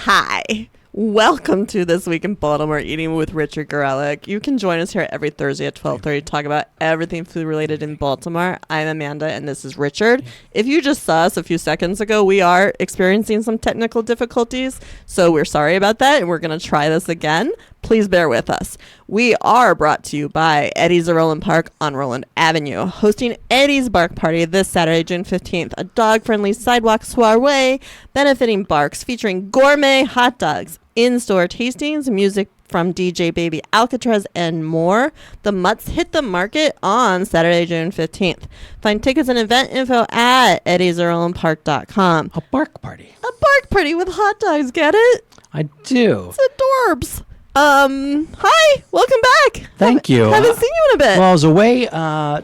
Hi. Welcome to This Week in Baltimore Eating with Richard Gorelick. You can join us here every Thursday at 12:30 to talk about everything food related in Baltimore. I'm Amanda and this is Richard. If you just saw us a few seconds ago, we are experiencing some technical difficulties, so we're sorry about that and we're going to try this again. Please bear with us. We are brought to you by Eddie's of Roland Park on Roland Avenue, hosting Eddie's Bark Party this Saturday, June 15th, a dog-friendly sidewalk soiree benefiting Barks featuring gourmet hot dogs, in-store tastings, music from DJ Baby Alcatraz, and more. The Mutts hit the market on Saturday, June 15th. Find tickets and event info at eddiesoverlandpark.com. A bark party. A bark party with hot dogs, get it? I do. It's adorbs. Hi, welcome back. Thank you. Haven't seen you in a bit. Well, I was away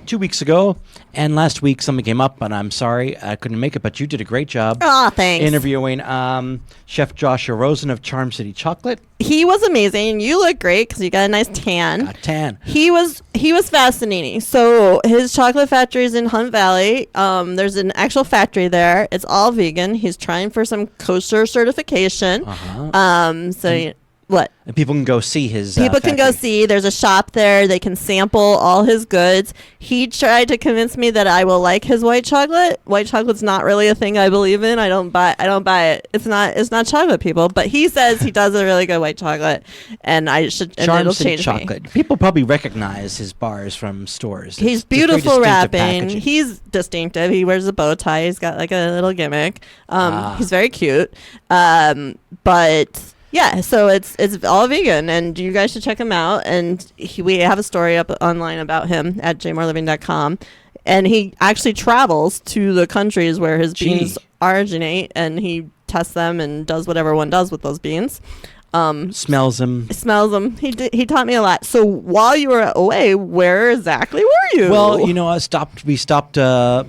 2 weeks ago, and last week something came up, and I'm sorry I couldn't make it, but you did a great job. Aw, thanks. Interviewing Chef Joshua Rosen of Charm City Chocolate. He was amazing. You look great because you got a nice tan. Got tan. He was fascinating. So his chocolate factory is in Hunt Valley. There's an actual factory there. It's all vegan. He's trying for some kosher certification. What? And people can go see his People can go factory. see. There's a shop there. They can sample all his goods. He tried to convince me that I will like his white chocolate. White chocolate's not really a thing I believe in. I don't buy it. It's not chocolate, people. But he says he does a really good white chocolate, and I should. And Charm it'll City change Chocolate. me. People probably recognize his bars from stores. He's It's very beautiful distinctive rapping. packaging. He's distinctive. He wears a bow tie. He's got like a little gimmick. He's very cute. But yeah, so it's all vegan, and you guys should check him out. And we have a story up online about him at jmoreliving.com. And he actually travels to the countries where his beans originate, and he tests them and does whatever one does with those beans. Smells them. He taught me a lot. So while you were away, where exactly were you? Well, we stopped to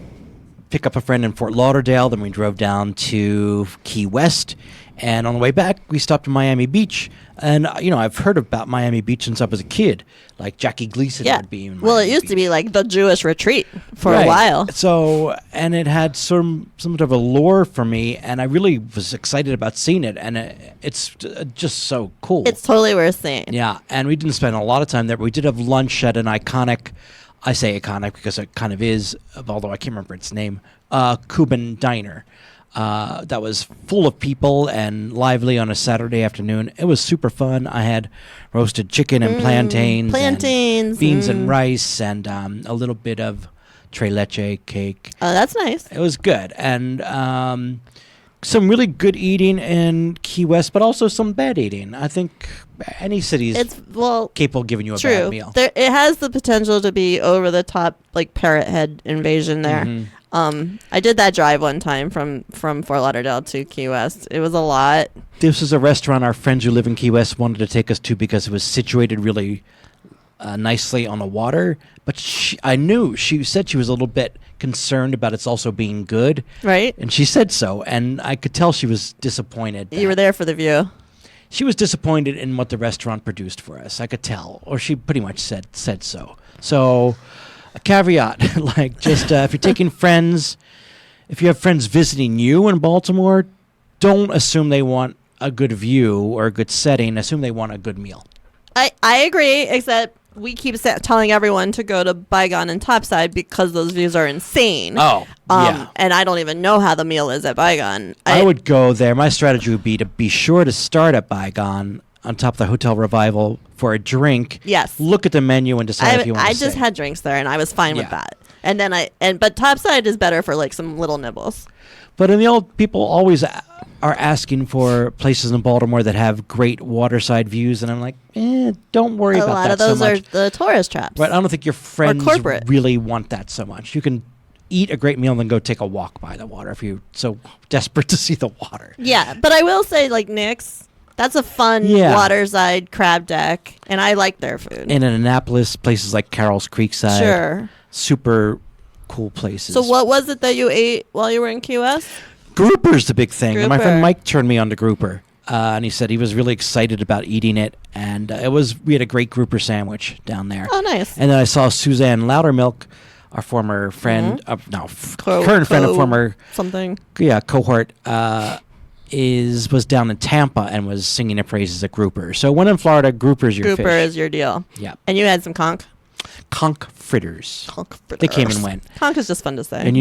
pick up a friend in Fort Lauderdale. Then we drove down to Key West. And on the way back, we stopped in Miami Beach. And, I've heard about Miami Beach since I was a kid. Like Jackie Gleason would be in Miami Well, it used Beach. to be like the Jewish retreat for a while. So, and it had some sort of allure for me. And I really was excited about seeing it. And it's just so cool. It's totally worth seeing. Yeah. And we didn't spend a lot of time there. But we did have lunch at an iconic, I say iconic because it kind of is, although I can't remember its name, Cuban diner. That was full of people and lively on a Saturday afternoon. It was super fun. I had roasted chicken and plantains, and beans and rice, and a little bit of tres leche cake. Oh, that's nice. It was good. And some really good eating in Key West, but also some bad eating. I think any city is capable of giving you a bad meal. It has the potential to be over the top, like parrot head invasion there. Mm-hmm. I did that drive one time from Fort Lauderdale to Key West. It was a lot. This is a restaurant our friends who live in Key West wanted to take us to because it was situated really nicely on the water. But she said she was a little bit concerned about it's also being good. Right. And she said so. And I could tell she was disappointed. You were there for the view. She was disappointed in what the restaurant produced for us. I could tell. Or she pretty much said so. So a caveat, like just if you're taking friends, if you have friends visiting you in Baltimore, don't assume they want a good view or a good setting. Assume they want a good meal. I agree, except we keep telling everyone to go to Bygone and Topside because those views are insane. Oh, yeah. And I don't even know how the meal is at Bygone. I would go there. My strategy would be to be sure to start at Bygone on top of the Hotel Revival for a drink. Yes. Look at the menu and decide if you want to I just had drinks there, and I was fine with that. And then but Topside is better for like some little nibbles. But in the old, people always are asking for places in Baltimore that have great waterside views, and I'm like, don't worry about that so much. A lot of those are the tourist traps. Right? I don't think your friends corporate. really want that so much. You can eat a great meal and then go take a walk by the water if you're so desperate to see the water. Yeah, but I will say, like Nick's, that's a fun waterside crab deck, and I like their food. And in Annapolis, places like Carroll's Creekside. Sure. Super cool places. So what was it that you ate while you were in Key West? Grouper's the big thing. And my friend Grouper. Mike turned me on to grouper. And he said he was really excited about eating it. And we had a great grouper sandwich down there. Oh, nice. And then I saw Suzanne Loudermilk, our former friend, current friend of former something. cohort. was down in Tampa and was singing the praises of grouper. So when in Florida, grouper's your Grouper fish. is your deal. Yeah. And you had some conch. Conch fritters. Conch fritters. They came and went. Conch is just fun to say. And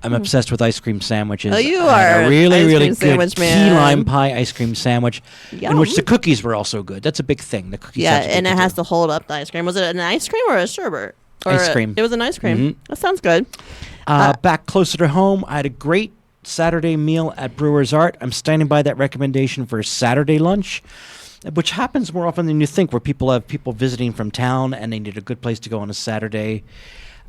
I'm obsessed with ice cream sandwiches. Oh, you I had are a really, ice cream really good sandwich key man. lime pie ice cream sandwich, in which the Yum. cookies were also good. That's a big thing. The cookies. Yeah, have to be and it good has too. to hold up the ice cream. Was it an ice cream or a sherbet? Or Ice cream. It was an ice cream. Mhm. That sounds good. Back closer to home, I had a great Saturday meal at Brewer's Art. I'm standing by that recommendation for a Saturday lunch, which happens more often than you think, where people have people visiting from town and they need a good place to go on a Saturday.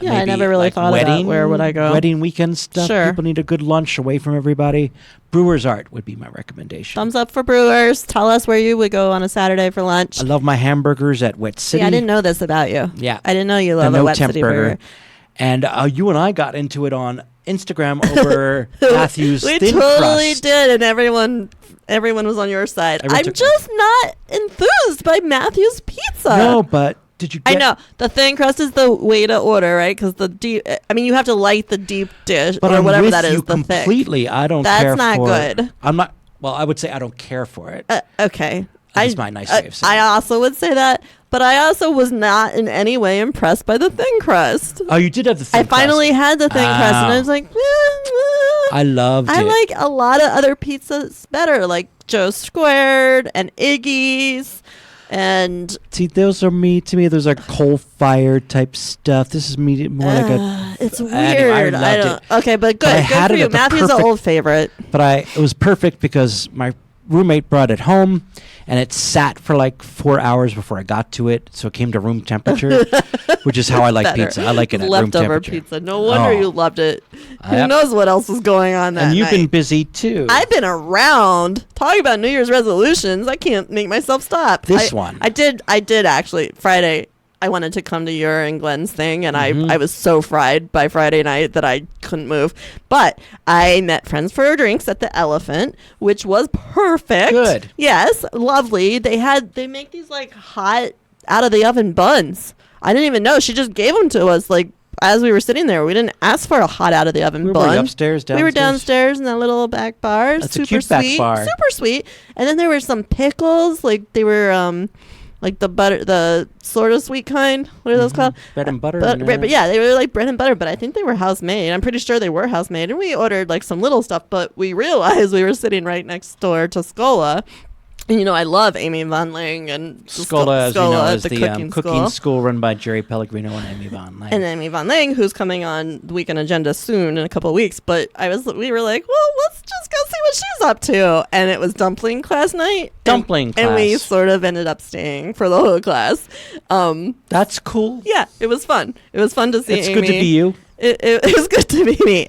Yeah, I Maybe never really like thought about where would I go. Wedding weekend stuff. Sure. People need a good lunch away from everybody. Brewer's Art would be my recommendation. Thumbs up for Brewers. Tell us where you would go on a Saturday for lunch. I love my hamburgers at Wet City. Yeah, I didn't know this about you. Yeah. I didn't know you The love a no Wet temp City burger. burger. And you and I got into it on Instagram over Matthew's We thin totally crust. did, and everyone was on your side. Everyone I'm took- just not enthused by Matthew's pizza. No, but did you get I know the thin crust is the way to order, right? Because the deep, I mean, you have to light the deep dish But or I'm whatever with that is. you The thick. completely. I don't That's care not for good. I'm not. Well, I would say I don't care for it. Okay, That's my nice way of saying I it. also would say that, but I also was not in any way impressed by the thin crust. Oh, you did have the thin I finally crust. had the thin crust, and I Ow. was like, I loved I it. like a lot of other pizzas better, like Joe Squared and Iggy's, and See, those are me. To me, those are coal-fired type stuff. This is me more like a. it's weird. Anyway, I loved it. Okay, but But I good had for it you. at the Matthew's an perfect- old favorite. But it was perfect because my roommate brought it home, and it sat for like 4 hours before I got to it, so it came to room temperature, which is how I like Better. pizza. I like it at room Leftover temperature. pizza. No wonder Oh. you loved it. Who Yep. knows what else was going on that And you've night? been busy too. I've been around talking about New Year's resolutions. I can't make myself stop. This I- one. I did actually. Friday, I wanted to come to your and Glenn's thing, and Mhm. I was so fried by Friday night that I couldn't move. But I met friends for drinks at the Elephant, which was perfect. Good. Yes, lovely. They make these like hot out of the oven buns. I didn't even know. She just gave them to us like as we were sitting there. We didn't ask for a hot out of the oven We were bun. upstairs, We were downstairs? downstairs in that little back bar. That's a super cute back sweet. bar. Super sweet. And then there were some pickles, like they were like the sort of sweet kind. What are those called? Bread and butter. But yeah, they were like bread and butter, but I think they were house made. I'm pretty sure they were house made. And we ordered like some little stuff, but we realized we were sitting right next door to Scola. And I love Amy Von Ling and Scola, as you know, is the cooking cooking school. school run by Jerry Pellegrino and Amy Von Lang. And Amy Von Lang, who's coming on the Weekend Agenda soon in a couple of weeks. But we were like, well, let's just go see what she's up to. And it was dumpling class night. Dumpling And we class. sort of ended up staying for the whole class. That's cool. Yeah, it was fun. It was fun to see It's Amy. good to be you. It was good to be me.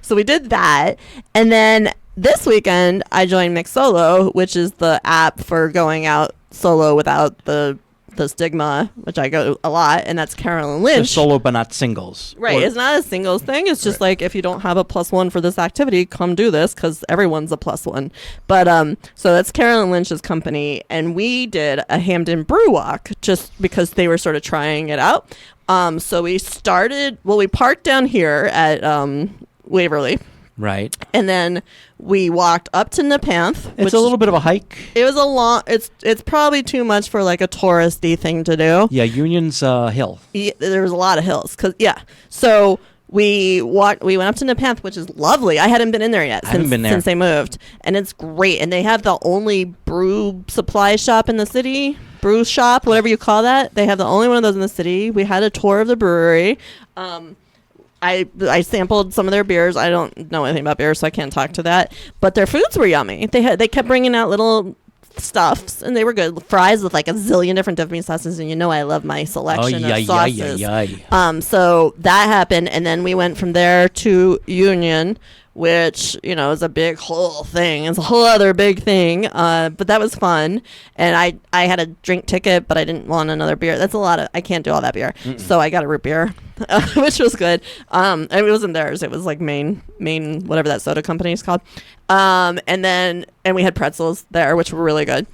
So we did that. And then this weekend, I joined Mix Solo, which is the app for going out solo without the stigma, which I go a lot, and that's Carolyn They're Lynch. solo, but not singles. Right. Or- It's not a singles thing. It's just Right. like if you don't have a +1 for this activity, come do this because everyone's a +1. But so that's Carolyn Lynch's company, and we did a Hamden Brew Walk just because they were sort of trying it out. So we parked down here at Waverly, Right. and then we walked up to Nepanthe. It's a little bit of a hike. It was a long. It's probably too much for like a touristy thing to do. Yeah, Union's hill. There was a lot of hills so we went up to Nepanthe, which is lovely. I hadn't been in there yet since they moved, and it's great. And they have the only brew supply shop in the city, brew shop, whatever you call that. They have the only one of those in the city. We had a tour of the brewery. I sampled some of their beers. I don't know anything about beer, so I can't talk to that. But their foods were yummy. They kept bringing out little stuffs, and they were good. Fries with like a zillion different dipping sauces, and I love my selection of sauces. So that happened, and then we went from there to Union, which is a big whole thing. It's a whole other big thing. But that was fun, and I had a drink ticket, but I didn't want another beer. That's a lot of. I can't do all that beer, so I got a root beer, which was good. And it wasn't theirs. It was like Maine, whatever that soda company is called. And we had pretzels there, which were really good.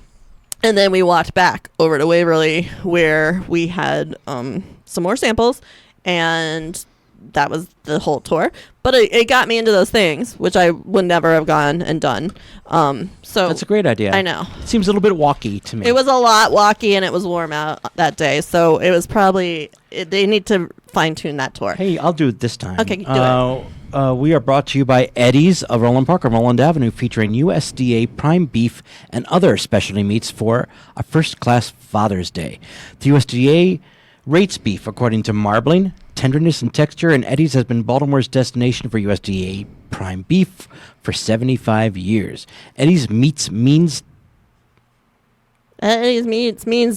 And then we walked back over to Waverly, where we had some more samples, and that was the whole tour. But it got me into those things, which I would never have gone and done. So That's a great idea. I know. It seems a little bit walky to me. It was a lot walky, and it was warm out that day. So it was probably, they need to fine-tune that tour. Hey, I'll do it this time. Okay, do it. We are brought to you by Eddie's of Roland Park on Roland Avenue, featuring USDA prime beef and other specialty meats for a first-class Father's Day. The USDA rates beef according to marbling, tenderness, and texture, and Eddie's has been Baltimore's destination for USDA prime beef for 75 years. Eddie's means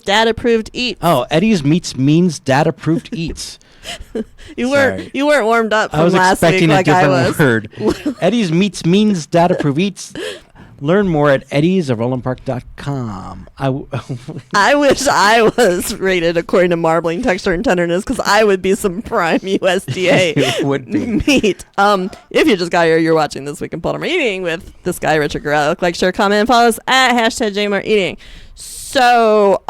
dad-approved eats. Oh, Eddie's means dad-approved eats. You weren't warmed up from I was last week expecting like a I different was. word. Eddie's means dad-approved eats. Learn more at eddiesofrolandpark.com. I wish I was rated according to marbling, texture, and tenderness, because I would be some prime USDA would be. meat. If you just got here, you're watching This Week in Baltimore Eating with this guy, Richard Garrett. Like, share, comment, and follow us at #Jmore Eating. So,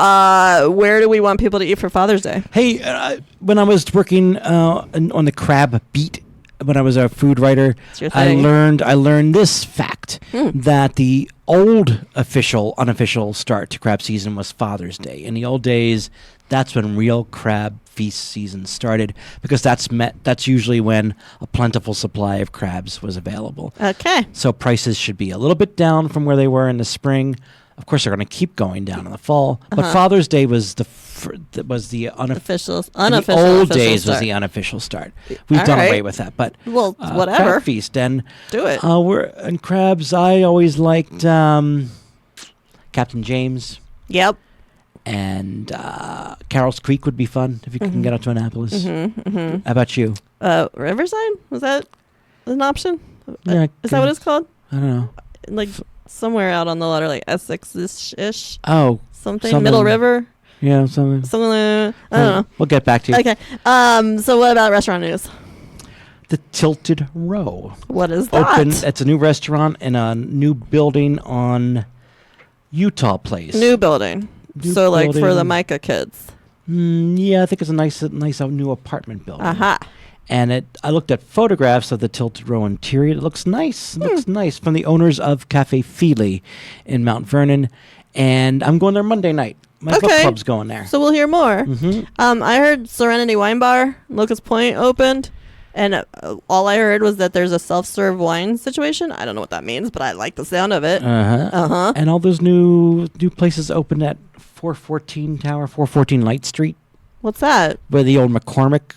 where do we want people to eat for Father's Day? Hey, when I was working on the crab beat, when I was a food writer, I learned this fact that the old unofficial start to crab season was Father's Day. In the old days, that's when real crab feast season started, because that's usually when a plentiful supply of crabs was available. Okay. So prices should be a little bit down from where they were in the spring. Of course, they're going to keep going down in the fall. But Father's Day was the unofficial. In the old days was the unofficial start. We've done away with that, but whatever. Crab feast and do it. And crabs. I always liked Captain James. Yep. And Carroll's Creek would be fun if you can get out to Annapolis. How about you? Riverside, was that an option? Yeah, is that what it's called? I don't know. Like somewhere out on the water, like Essex-ish. Oh, something Middle River. Yeah, something like that. I don't know. We'll get back to you. Okay. So what about restaurant news? The Tilted Row. What is that? It's a new restaurant in a new building on Utah Place. New building. Like for the Micah kids. Yeah, I think it's a nice new apartment building. Aha. And I looked at photographs of the Tilted Row interior. It looks nice. It looks nice, from the owners of Cafe Feely in Mount Vernon. And I'm going there Monday night. My book club's going there. So we'll hear more. I heard Serenity Wine Bar, Locust Point, opened. And all I heard was that there's a self-serve wine situation. I don't know what that means, but I like the sound of it. And all those new places opened at 414 Light Street. What's that? Where the old McCormick.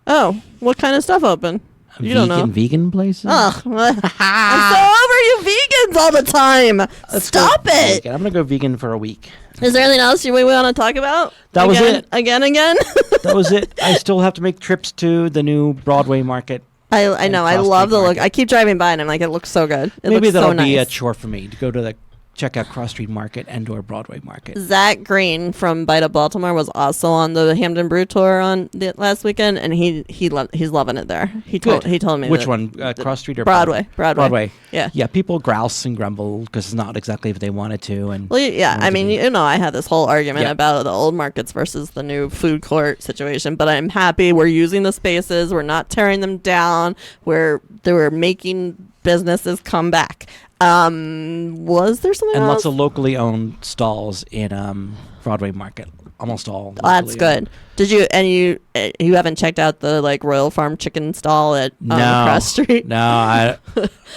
Oh, what kind of stuff open? You don't know. Vegan places? Ugh. I'm so over you vegans all the time. Stop it. I'm going to go vegan for a week. Is there anything else we want to talk about? That was it. Again? That was it. I still have to make trips to the new Broadway Market. I know. I love the look. I keep driving by and I'm like, it looks so good. Maybe that'll be nice. a chore for me to go to check out Cross Street Market and/or Broadway Market. Zach Green from Bite of Baltimore was also on the Hamden Brew tour on last weekend, and he's loving it there. He told me. Which one? Cross Street or Broadway? Broadway. Yeah. Yeah. People grouse and grumble because it's not exactly what they wanted to. And well, yeah. I mean, I had this whole argument about the old markets versus the new food court situation, but I'm happy we're using the spaces. We're not tearing them down. We're making businesses come back. Was there something else? And lots of locally owned stalls in Broadway Market. Almost all. That's good. Did you you haven't checked out the Royal Farm chicken stall at Cross Street? No,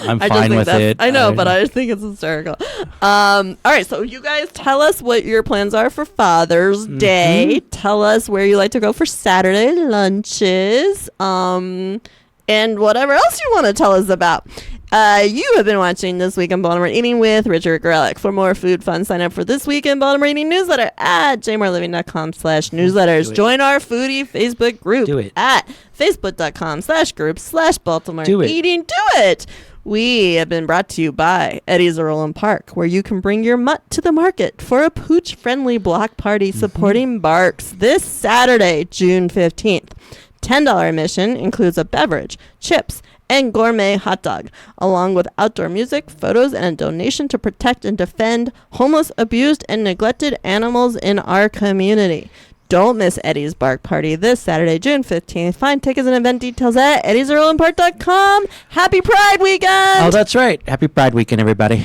I'm fine with it. I know, but I think it's hysterical. All right, so you guys tell us what your plans are for Father's Day. Tell us where you like to go for Saturday lunches. And whatever else you want to tell us about. You have been watching This Week in Baltimore Eating with Richard Garrett. For more food fun, sign up for This Week in Baltimore Eating newsletter at jmoreliving.com/newsletters. Join our foodie Facebook group at facebook.com/group/Baltimore Eating. Do it. We have been brought to you by Eddie's of Roland Park, where you can bring your mutt to the market for a pooch-friendly block party supporting Barks this Saturday, June 15th. $10 admission includes a beverage, chips, and gourmet hot dog, along with outdoor music, photos, and a donation to protect and defend homeless, abused, and neglected animals in our community. Don't miss Eddie's Bark Party this Saturday, June 15th. Find tickets and event details at eddie'srolandpark.com. Happy Pride Weekend! Oh, that's right. Happy Pride Weekend, everybody.